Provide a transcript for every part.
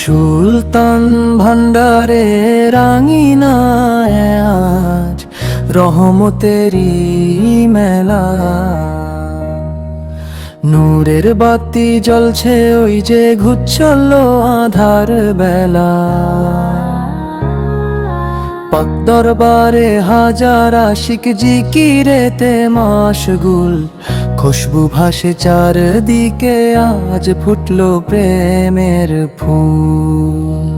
সুলতান ভান্ডারের আঙিনায় আজ রহমতেরই মেলা। নূরের বাতি জ্বলছে ওই যে ঘুচল আধার বেলা। পাক দরবারে হাজার আশিক জিকিরেতে মাশগুল, খুশবু ভাসে চারদিকে আজ ফুটলো প্রেমের ফুল।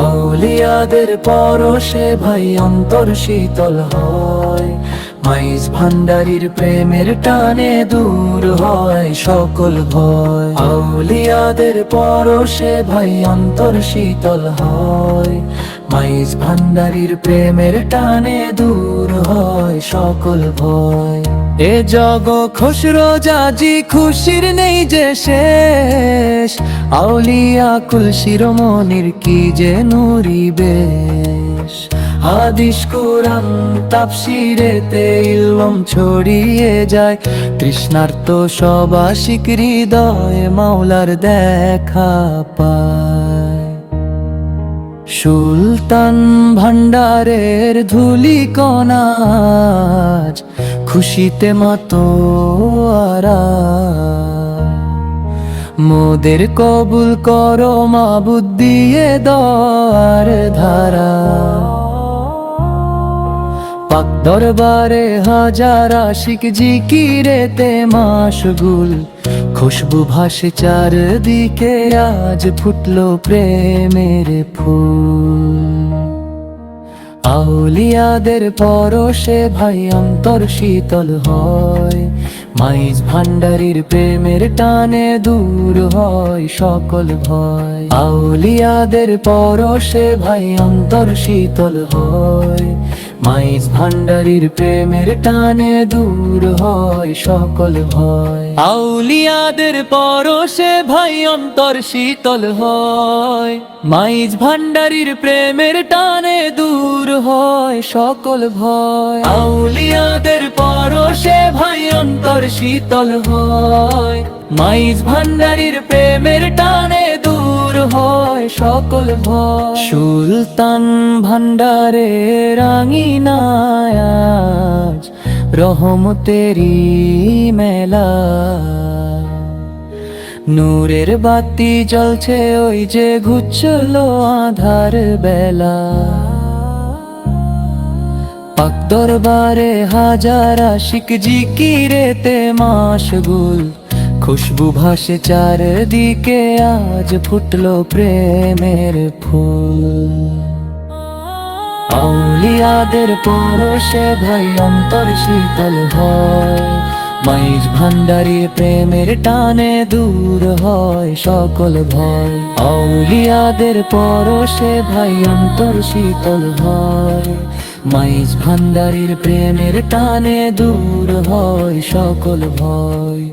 আউলিয়াদের পরশে ভাই অন্তর শীতল হয়, মাইজ ভান্ডারীর প্রেমের টানে দূর হয় সকল ভয়। আউলিয়াদের পরশে ভাই অন্তর শীতল হয়, মাইজ ভান্ডারীর প্রেমের টানে দূর হয় সকল ভয়। এ জগ খুশরো জাজি খুশির নেই যে শেষ, আউলিয়া কুল শিরোমণির কি যে নুরি বেশ। হাদিস কুরআন তাফসীরেতে ইলম ছড়িয়ে যায়, তৃষ্ণার্ত সব আশিক হৃদয়ে মাওলার দেখা পায়। সুলতান ভান্ডারের ধুলি কণা আজ খুশিতে মাতোয়ারা। মোদের কবুল করো মাবুদ দিয়ে দয়ার ধারা। পাক দরবারে হাজার আশিক জিকিরেতে মাশগুল, খুশবু ভাসে চারদিকে আজ ফুটলো প্রেমের ফুল। আউলিয়াদের পরশে ভাই অন্তর শীতল হয়, মাইজ ভান্ডারীর প্রেমের টানে দূর হয় সকল ভয়। আউলিয়াদের পরশে ভাই অন্তর শীতল হয়, মাইজ ভান্ডারীর প্রেমের টানে দূর হয় সকল ভয়। আউলিয়াদের পরশে ভাই অন্তর শীতল হয়, মাইজ ভান্ডারীর প্রেমের টানে দূর হয় সকল ভয়। আউলিয়াদের পরশে ভাই অন্তর শীতল হয়, মাইজ ভান্ডারীর প্রেমের টানে দূর হয় সকল ভয়। সুলতান ভান্ডারের আঙিনায় আজ রহমতেরই মেলা। নূরের বাতি জ্বলছে ওই যে ঘুচল আধার বেলা। পাক দরবারে হাজার আশিক জিকিরেতে মাশগুল, খুশবু ভাসে চারদিকে আজ ফুটলো প্রেমের ফুল। আউলিয়াদের পরশে ভাই অন্তর শীতল হয়, মাইজ ভান্ডারীর প্রেমের টানে দূর হয় সকল ভয়। আউলিয়াদের পরশে ভাই অন্তর শীতল হয়, মাইজ ভান্ডারীর প্রেমের টানে দূর হয় সকল ভয়।